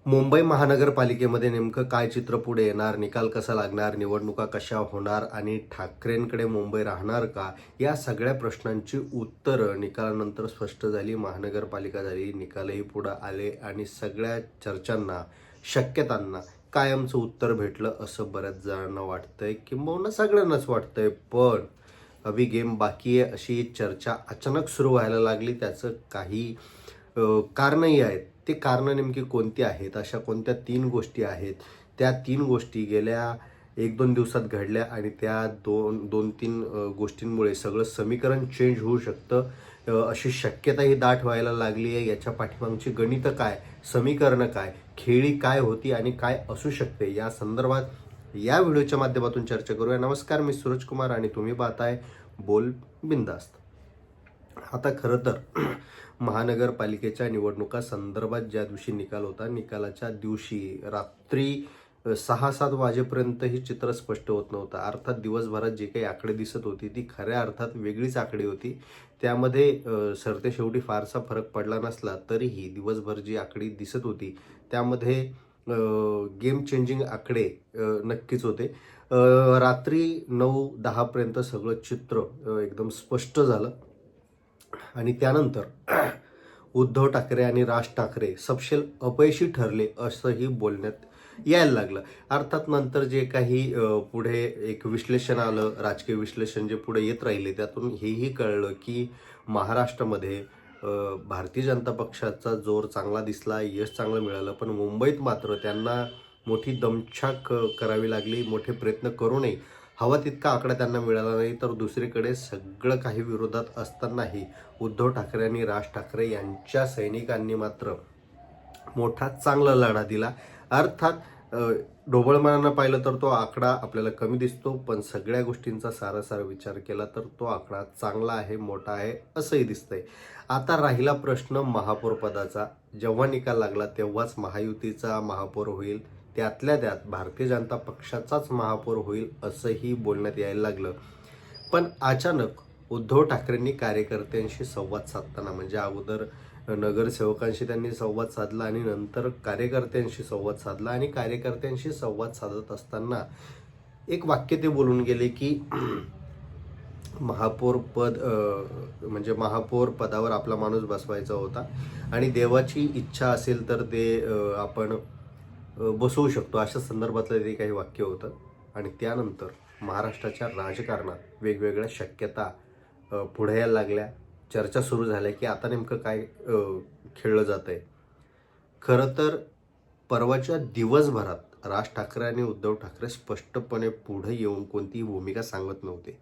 मुंबई महानगरपालिकेमध्ये नेमकं काय चित्र पुढे येणार, निकाल कसा लागणार, निवडणुका कशा होणार आणि ठाकरेंकडे मुंबई राहणार का? या सगळ्या प्रश्नांची उत्तरं निकालानंतर स्पष्ट झाली. महानगरपालिका झाली, निकालही पुढं आले आणि सगळ्या चर्चांना, शक्यतांना कायमचं उत्तर भेटलं असं बऱ्याच जणांना वाटतंय, किंबहुना सगळ्यांनाच वाटतंय. पण अभी गेम बाकी आहे अशी चर्चा अचानक सुरू व्हायला लागली. त्याचं काही कारणंही आहेत. ते कारणं नेमकी कोणती आहेत? अशा कोणत्या 3 गोष्टी आहेत? त्या 3 गोष्टी गेल्या 1-2 दिवसात घडल्या आणि त्या 2-3 गोष्टींमुळे सगळं समीकरण चेंज होऊ शकतं, अशी शक्यताही दाट व्हायला लागली आहे. याच्या पाठीमागची गणितं काय? समीकरणं काय? खेळी काय होती आणि काय असू शकते? या संदर्भात या व्हिडिओच्या माध्यमातून चर्चा करूया. नमस्कार, मी सूरज कुमार आणि तुम्ही पाहताय बोल बिंदास्त. आता खरं तर महानगरपालिकेच्या निवडणुका संदर्भात ज्या दिवशी निकाल होता, निकालाच्या दिवशी रात्री 6-7 वाजेपर्यंत हे चित्र स्पष्ट होत नव्हतं. अर्थात दिवसभरात जे काही आकडे दिसत होती ती खऱ्या अर्थात वेगळीच आकडे होती. त्यामध्ये सरतेशेवटी फारसा फरक पडला नसला तरीही दिवसभर जी आकडी दिसत होती त्यामध्ये गेम चेंजिंग आकडे नक्कीच होते. रात्री 9-10 पर्यंत सगळं चित्र एकदम स्पष्ट झालं आणि त्यानंतर उद्धव ठाकरे आणि राज ठाकरे सपशेल अपयशी ठरले असंही बोलण्यात यायला लागलं. अर्थात नंतर जे काही पुढे एक विश्लेषण आलं, राजकीय विश्लेषण जे पुढे येत राहिले त्यातून हेही कळलं की महाराष्ट्रामध्ये भारतीय जनता पक्षाचा जोर चांगला दिसला, यश चांगलं मिळालं. पण मुंबईत मात्र त्यांना मोठी दमछाक करावी लागली. मोठे प्रयत्न करूनही हवा तितका आकडा त्यांना मिळाला नाही. तर दुसरीकडे सगळं काही विरोधात असतानाही उद्धव ठाकरे आणि राज ठाकरे यांच्या सैनिकांनी मात्र मोठा चांगला लढा दिला. अर्थात ढोबळमानानं पाहिलं तर तो आकडा आपल्याला कमी दिसतो, पण सगळ्या गोष्टींचा सारासार विचार केला तर तो आकडा चांगला आहे, मोठा आहे असंही दिसतंय. आता राहिला प्रश्न महापौर पदाचा. जेव्हा निकाल लागला तेव्हाच महायुतीचा महापौर होईल, त्यातल्या त्यात भारतीय जनता पक्षाचाच महापौर होईल असंही बोलण्यात यायला लागलं. पण अचानक उद्धव ठाकरेंनी कार्यकर्त्यांशी संवाद साधताना, म्हणजे अगोदर नगरसेवकांशी त्यांनी संवाद साधला आणि नंतर कार्यकर्त्यांशी संवाद साधला आणि कार्यकर्त्यांशी संवाद साधत असताना एक वाक्य ते बोलून गेले की महापौर पद म्हणजे महापौर पदावर आपला माणूस बसवायचा होता आणि देवाची इच्छा असेल तर ते आपण बसवू शकतो, अशा संदर्भातलं ते काही वाक्य होतं. आणि त्यानंतर महाराष्ट्राच्या राजकारणात वेगवेगळ्या शक्यता पुढे यायला लागल्या. चर्चा सुरू झाल्या की आता नेमकं काय खेळलं जात आहे. खरं तर परवाच्या दिवसभरात राज ठाकरे आणि उद्धव ठाकरे स्पष्टपणे पुढे येऊन कोणतीही भूमिका सांगत नव्हते.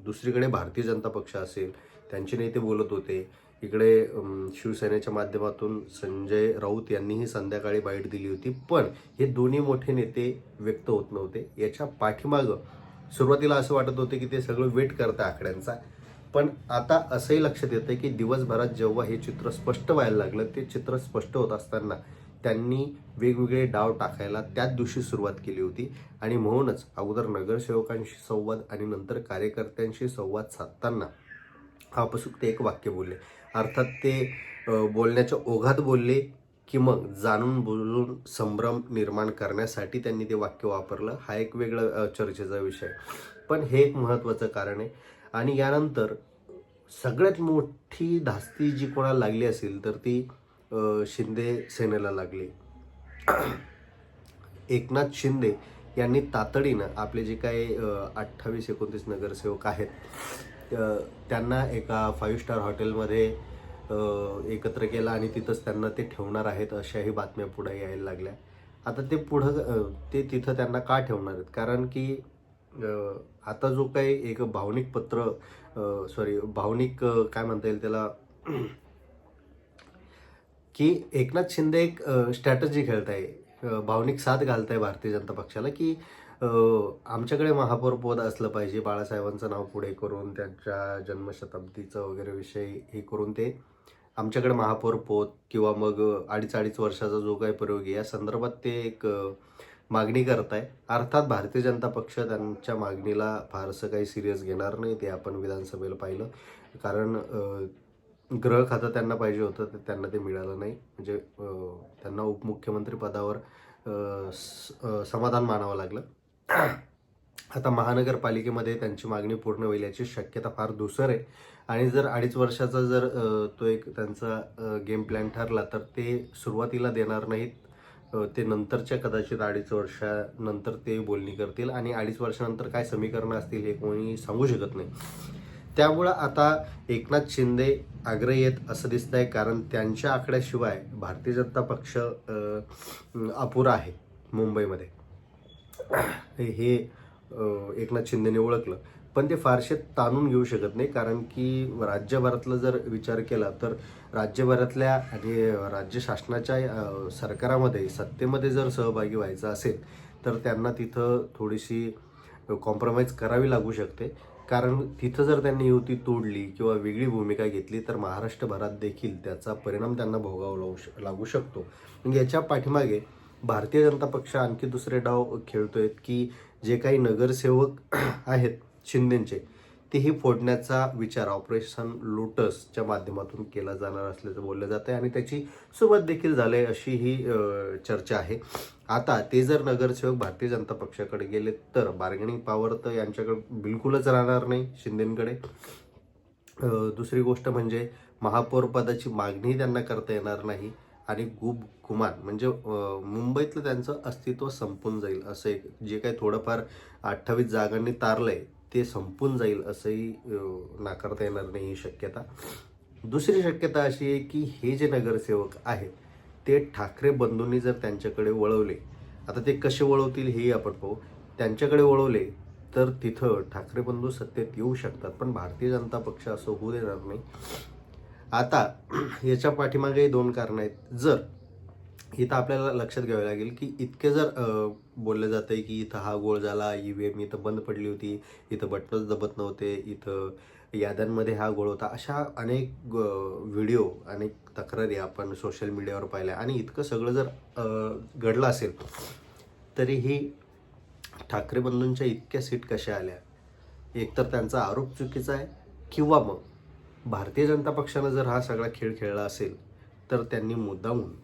दुसरीकडे भारतीय जनता पक्ष असेल, त्यांचे नेते बोलत होते. इकडे शिवसेनेच्या माध्यमातून संजय राऊत यांनीही संध्याकाळी बाईट दिली होती. पण हे दोन्ही मोठे नेते व्यक्त होत नव्हते. याच्या पाठीमागं सुरुवातीला असं वाटत होतं की ते सगळं वेट करतं आकड्यांचा. पण आता असंही लक्षात येतं की दिवसभरात जेव्हा हे चित्र स्पष्ट व्हायला लागलं, ते चित्र स्पष्ट होत असताना त्यांनी वेगवेगळे डाव टाकायला त्याच दिवशी सुरुवात केली होती. आणि म्हणूनच अगोदर नगरसेवकांशी संवाद आणि नंतर कार्यकर्त्यांशी संवाद साधताना आपसूक ते एक वाक्य बोलले. अर्थात ते बोलण्याच्या ओघात बोलले की मग जाणून बोलून संभ्रम निर्माण करण्यासाठी त्यांनी ते वाक्य वापरलं, हा एक वेगळा चर्चेचा विषय. पण हे एक महत्त्वाचं कारण आहे. आणि यानंतर सगळ्यात मोठी धास्ती जी कोणाला लागली असेल तर ती शिंदे सेनेला लागली. एकनाथ शिंदे यांनी तातडीनं आपले जे काही 28-29 नगरसेवक आहेत त्यांना एका 5 स्टार हॉटेलमध्ये एकत्र केलं आणि तिथंच त्यांना ते ठेवणार आहेत अशाही बातम्या पुढे यायला लागल्या. आता ते पुढं ते तिथं त्यांना का ठेवणार आहेत? कारण की आता जो काही एक भावनिक पत्र भावनिक काय म्हणता येईल त्याला की एकनाथ शिंदे एक स्ट्रॅटजी खेळताय, भावनिक साथ घालताय भारतीय जनता पक्षाला की आमच्याकडे महापौर पद असलं पाहिजे, बाळासाहेबांचं नाव पुढे करून त्यांच्या जन्मशताब्दीचं वगैरे विषय हे करून ते आमच्याकडे महापौर पद किंवा मग 2.5 वर्षाचा जो काही प्रयोग आहे या संदर्भात ते एक मागणी करताय. अर्थात भारतीय जनता पक्ष त्यांच्या मागणीला फारसं काही सिरियस घेणार नाही, ते आपण विधानसभेला पाहिलं. कारण गृह खातं त्यांना पाहिजे होतं, तर त्यांना ते मिळालं नाही. म्हणजे त्यांना उपमुख्यमंत्री पदावर समाधान मानावं लागलं. आता महानगरपालिकेमध्ये त्यांची मागणी पूर्ण होईल याची शक्यता फार धुसर आहे. आणि जर 2.5 वर्षाचा जर तो एक त्यांचा गेम प्लॅन ठरला, तर ते सुरुवातीला देणार नाहीत. ते नंतरच्या कदाचित 2.5 वर्षानंतर ते बोलणी करतील आणि 2.5 वर्षानंतर काय समीकरणं असतील हे कोणी सांगू शकत नाही. त्यामुळं आता एकनाथ शिंदे आग्रही आहेत असं दिसतंय, कारण त्यांच्या आकड्याशिवाय भारतीय जनता पक्ष अपुरा आहे मुंबईमध्ये. हे एकनाथ शिंदेने ओळखलं, पण ते फारसे ताणून घेऊ शकत नाही, कारण की राज्यभरातला जर विचार केला तर राज्यभरातल्या आणि राज्य शासनाच्या सरकारामध्ये सत्तेमध्ये जर सहभागी व्हायचं असेल तर त्यांना तिथं थोडीशी कॉम्प्रोमाइज करावी लागू शकते. कारण तिथं जर त्यांनी युती तोडली किंवा वेगळी भूमिका घेतली तर महाराष्ट्रभरात देखील त्याचा परिणाम त्यांना भोगावा लागू शकतो. म्हणजे याच्या पाठीमागे भारतीय जनता पक्ष आणखी दुसरे डाव खेळतोय की जे काही नगरसेवक आहेत शिंदेचे, तेही फोडण्याचा विचार ऑपरेशन लोटसच्या माध्यमातून केला जाणार असल्याचं बोललं जातं आहे आणि त्याची सुरुवात देखील झाली अशी ही चर्चा आहे. आता ते जर नगरसेवक भारतीय जनता पक्षाकडे गेले तर बार्गेनिंग पॉवर तर यांच्याकडे बिलकुलच राहणार नाही शिंदेकडे. दुसरी गोष्ट म्हणजे महापौर पदाची मागणी त्यांना करता येणार नाही आणि गुमान म्हणजे मुंबईतलं त्यांचं अस्तित्व संपून जाईल. असं एक जे काही थोडंफार 28 जागांनी तारलंय ते संपून जाईल असंही नाकारता येणार नाही ही शक्यता. दुसरी शक्यता अशी आहे की हे जे नगरसेवक आहेत ते ठाकरे बंधूंनी जर त्यांच्याकडे वळवले, आता ते कसे वळवतील हेही आपण पाहू. त्यांच्याकडे वळवले तर तिथं ठाकरे बंधू सत्तेत येऊ शकतात, पण भारतीय जनता पक्ष असं होऊ देणार नाही. आता याच्या पाठीमागे 2 कारणं आहेत. जर इथं आपल्याला लक्षात घ्यावं लागेल की इतके जर बोललं जातं आहे की इथं हा गोळ झाला, EVM इथं बंद पडली होती, इथं बटनच दबत नव्हते, इथं याद्यांमध्ये हा गोळ होता, अशा अनेक व्हिडिओ अनेक तक्रारी आपण सोशल मीडियावर पाहिल्या. आणि इतकं सगळं जर घडलं असेल तरीही ठाकरे बंधूंच्या इतक्या सीट कशा आल्या? एकतर त्यांचा आरोप चुकीचा आहे किंवा मग भारतीय जनता पक्षानं जर हा सगळा खेळ खेळला असेल तर त्यांनी मुद्दामून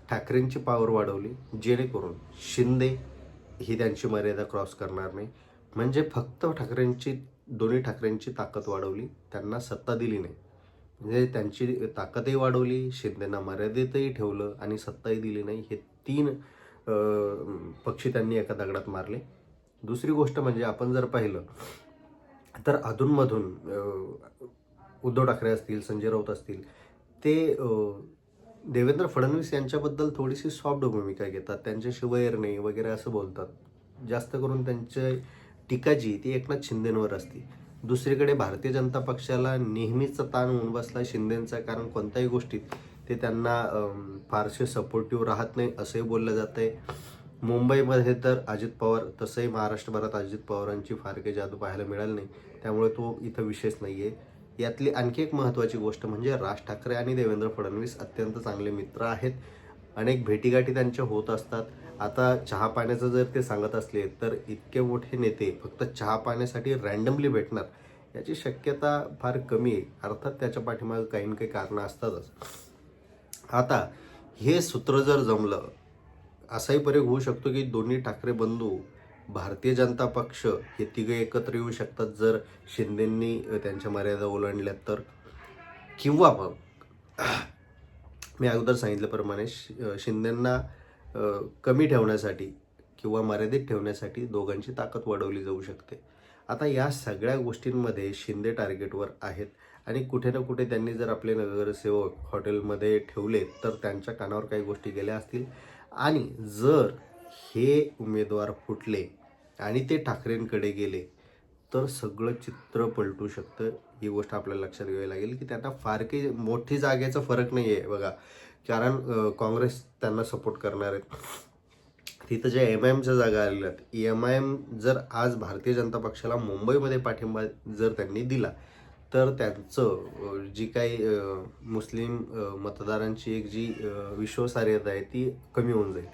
ठाकरेंची पॉवर वाढवली, जेणेकरून शिंदे ही त्यांची मर्यादा क्रॉस करणार नाही. म्हणजे फक्त दोन्ही ठाकरेंची ताकद वाढवली, त्यांना सत्ता दिली नाही. म्हणजे त्यांची ताकदही वाढवली, शिंदेंना मर्यादेतही ठेवलं आणि सत्ताही दिली नाही. हे 3 पक्षी त्यांनी एका दगडात मारले. दुसरी गोष्ट म्हणजे आपण जर पाहिलं तर अधूनमधून उद्धव ठाकरे असतील, संजय राऊत असतील, ते देवेंद्र फडणवीस यांच्याबद्दल थोडीशी सॉफ्ट भूमिका घेतात, त्यांच्याशी वैर नाही वगैरे असं बोलतात. जास्त करून त्यांची टीका जी ती एकनाथ शिंदेंवर असते. दुसरीकडे भारतीय जनता पक्षाला नेहमीचा ताण होऊन बसला शिंदेंचा, कारण कोणत्याही गोष्टीत ते त्यांना फारसे सपोर्टिव्ह राहत नाही असंही बोललं जातं आहे. मुंबईमध्ये तर अजित पवार, तसंही महाराष्ट्रभरात अजित पवारांची फार काही जादू पाहायला मिळाली नाही, त्यामुळे तो इथं विशेष नाही आहे. यातली आणखी एक महत्त्वाची गोष्ट म्हणजे राज ठाकरे आणि देवेंद्र फडणवीस अत्यंत चांगले मित्र आहेत. अनेक भेटीगाठी त्यांच्या होत असतात. आता चहा पाण्याचं जर ते सांगत असले तर इतके मोठे नेते फक्त चहा पाण्यासाठी रँडमली भेटणार याची शक्यता फार कमी आहे. अर्थात त्याच्या पाठीमागे काही ना काही कारणं असतातच. आता हे सूत्र जर जमलं, असाही प्रयोग होऊ शकतो की दोन्ही ठाकरे बंधू भारतीय जनता पक्ष हे तिघे एकत्र येऊ शकतात जर शिंदेंनी त्यांच्या मर्यादा ओलांडल्या तर. किंवा मग मी अगोदर सांगितल्याप्रमाणे शिंदेंना कमी ठेवण्यासाठी किंवा मर्यादित ठेवण्यासाठी दोघांची ताकद वाढवली जाऊ शकते. आता या सगळ्या गोष्टींमध्ये शिंदे टार्गेटवर आहेत आणि कुठे ना कुठे त्यांनी जर आपले नगरसेवक हॉटेलमध्ये ठेवले तर त्यांच्या कानावर काही गोष्टी गेल्या असतील. आणि जर हे उमेदवार फुटले आणि ते ठाकरेंकडे गेले तर सगळं चित्र पलटू शकतं. ही गोष्ट आपल्याला लक्षात घ्यावी लागेल की त्यांना फार काही मोठी जागेचा फरक नाही आहे बघा, कारण काँग्रेस त्यांना सपोर्ट करणार आहेत. तिथं ज्या MIMच्या जागा आलेल्या आहेत, MIM जर आज भारतीय जनता पक्षाला मुंबईमध्ये पाठिंबा जर त्यांनी दिला तर त्यांचं जी काही मुस्लिम मतदारांची एक जी विश्वासार्हता आहे ती कमी होऊन जाईल.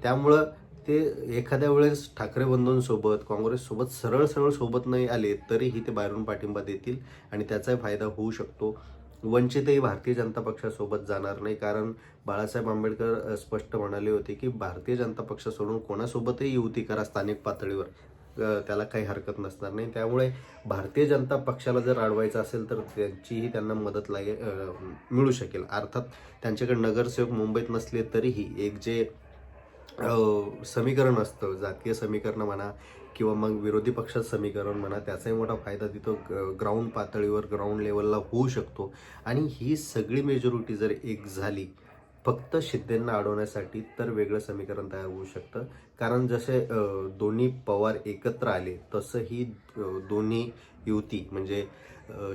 त्यामुळं ते एखाद्या वेळेस ठाकरे बंधूंसोबत, काँग्रेससोबत सरळ सोबत नाही आले तरीही ते बाहेरून पाठिंबा देतील आणि त्याचाही फायदा होऊ शकतो. वंचितही भारतीय जनता पक्षासोबत जाणार नाही, कारण बाळासाहेब आंबेडकर स्पष्ट म्हणाले होते की भारतीय जनता पक्ष सोडून कोणासोबतही युती करा स्थानिक पातळीवर, त्याला काही हरकत नसणार नाही. त्यामुळे भारतीय जनता पक्षाला जर अडवायचं असेल तर त्यांचीही त्यांना मदत मिळू शकेल. अर्थात त्यांच्याकडे नगरसेवक मुंबईत नसले तरीही एक जे समीकरण असतं, जातीय समीकरण म्हणा किंवा मग विरोधी पक्षात समीकरण म्हणा, त्याचाही मोठा फायदा तिथं ग्राउंड पातळीवर, ग्राउंड लेवलला होऊ शकतो. आणि ही सगळी मेजॉरिटी जर एक झाली फक्त शिंदेंना अडवण्यासाठी, तर वेगळं समीकरण तयार होऊ शकतं. कारण जसे दोन्ही पवार एकत्र आले तसं ही दोन्ही युती म्हणजे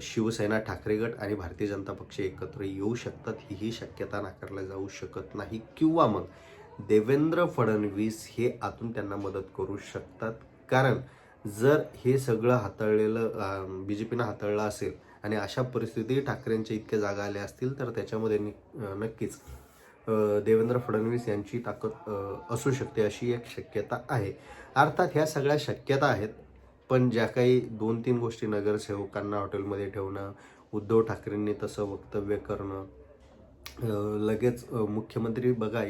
शिवसेना, ठाकरे गट आणि भारतीय जनता पक्ष एकत्र येऊ शकतात. ही शक्यता नाकारल्या जाऊ शकत नाही. किंवा मग देवेंद्र फडणवीस हे आतून त्यांना मदत करू शकतात. कारण जर हे सगळं हाताळलेलं BJPनं हाताळलं असेल आणि अशा परिस्थितीत ठाकरेंच्या इतक्या जागा आल्या असतील तर त्याच्यामध्ये नक्कीच देवेंद्र फडणवीस यांची ताकद असू शकते, अशी एक शक्यता आहे. अर्थात ह्या सगळ्या शक्यता आहेत, पण ज्या काही 2-3 गोष्टी, नगरसेवकांना हॉटेलमध्ये ठेवणं, उद्धव ठाकरेंनी तसं वक्तव्य करणं, लगेच मुख्यमंत्री बघा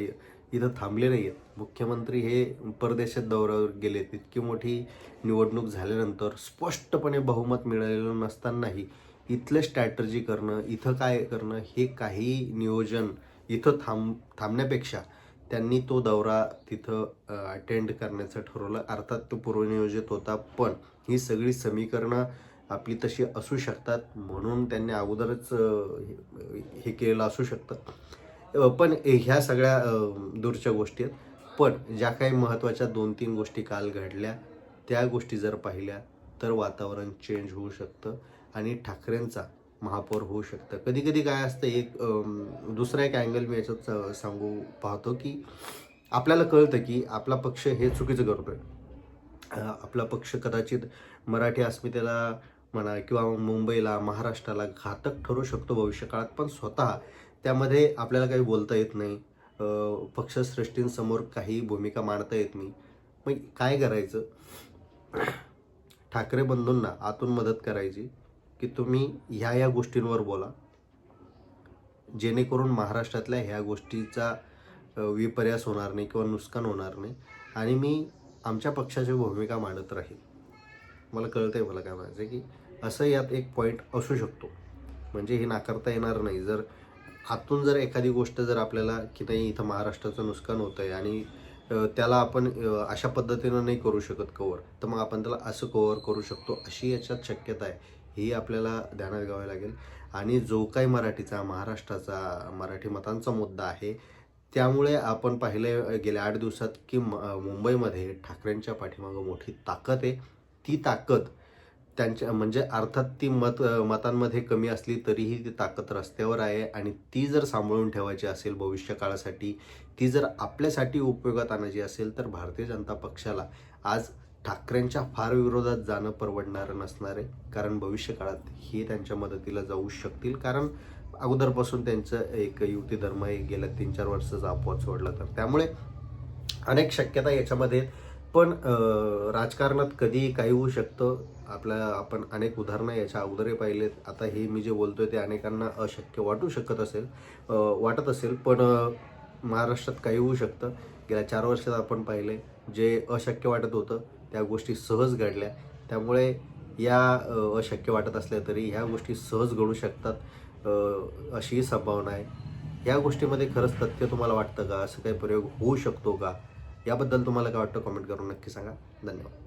इथं थांबले नाही आहेत. मुख्यमंत्री हे परदेशात दौऱ्यावर गेले. इतकी मोठी निवडणूक झाल्यानंतर स्पष्टपणे बहुमत मिळालेलं नसतानाही इथलं स्ट्रॅटर्जी करणं, इथं काय करणं, हे काही नियोजन इथं थांबण्यापेक्षा त्यांनी तो दौरा तिथं अटेंड करण्याचं ठरवलं. अर्थात तो पूर्वनियोजित होता, पण ही सगळी समीकरणं आपली तशी असू शकतात म्हणून त्यांनी अगोदरच हे केलेलं असू शकतं. पण ह्या सगळ्या दूरच्या गोष्टी आहेत. पण ज्या काही महत्त्वाच्या 2-3 गोष्टी काल घडल्या, त्या गोष्टी जर पाहिल्या तर वातावरण चेंज होऊ शकतं आणि ठाकरेंचा महापौर होऊ शकतं. कधी कधी काय असतं, दुसरा एक अँगल मी याच्यात सांगू पाहतो की आपल्याला कळतं की आपला पक्ष हे चुकीचं करतोय. आपला पक्ष कदाचित मराठी अस्मितेला म्हणा किंवा मुंबईला, महाराष्ट्राला घातक ठरू शकतो भविष्यकाळात, पण स्वतः त्यामध्ये आपल्याला काही बोलता येत नाही. पक्षश्रेष्ठींसमोर काही भूमिका मांडता येत नाही. मग काय करायचं? ठाकरे बंधूंना आतून मदत करायची की तुम्ही ह्या गोष्टींवर बोला, जेणेकरून महाराष्ट्रातल्या ह्या गोष्टीचा विपर्यास होणार नाही किंवा नुकसान होणार नाही आणि मी आमच्या पक्षाची भूमिका मांडत राहील. मला कळतंय मला काय म्हणायचं की असं यात एक पॉईंट असू शकतो. म्हणजे हे नाकारता येणार नाही. जर आतून जर एखादी गोष्ट जर आपल्याला की नाही इथं महाराष्ट्राचं नुकसान होतं आहे आणि त्याला आपण अशा पद्धतीनं नाही करू शकत कव्हर, तर मग आपण त्याला असं कव्हर करू शकतो, अशी याच्यात शक्यता आहे. ही आपल्याला ध्यानात घ्यावी लागेल. आणि जो काही मराठीचा, महाराष्ट्राचा, मराठी मतांचा मुद्दा आहे, त्यामुळे आपण पाहिलं गेल्या 8 दिवसात की मुंबईमध्ये ठाकरेंच्या पाठीमागं मोठी ताकद आहे. ती ताकद त्यांच्या म्हणजे अर्थात ती मतांमध्ये कमी असली तरीही ती ताकद रस्त्यावर आहे आणि ती जर सांभाळून ठेवायची असेल भविष्यकाळासाठी, ती जर आपल्यासाठी उपयोगात आणायची असेल, तर भारतीय जनता पक्षाला आज ठाकरेंच्या फार विरोधात जाणं परवडणारं नसणार आहे. कारण भविष्यकाळात हे त्यांच्या मदतीला जाऊ शकतील. कारण अगोदरपासून त्यांचं एक युती धर्म आहे, गेल्या 3-4 वर्षाचा अपवाद सोडला तर. त्यामुळे अनेक शक्यता याच्यामध्ये, पण राजकारणात कधीही काही होऊ शकतं. आपण अनेक उदाहरणं याच्या अगोदरही पाहिलेत. आता हे मी जे बोलतोय ते अनेकांना अशक्य वाटत असेल, पण महाराष्ट्रात काही होऊ शकतं. गेल्या 4 वर्षात आपण पाहिले, जे अशक्य वाटत होतं त्या गोष्टी सहज घडल्या. त्यामुळे या अशक्य वाटत असल्या तरी ह्या गोष्टी सहज घडू शकतात, अशी संभावना आहे. या गोष्टीमध्ये खरंच तथ्य तुम्हाला वाटतं का? असं काही प्रयोग होऊ शकतो का? याबद्दल तुम्हाला काय वाटतं? कमेंट करून नक्की सांगा. धन्यवाद.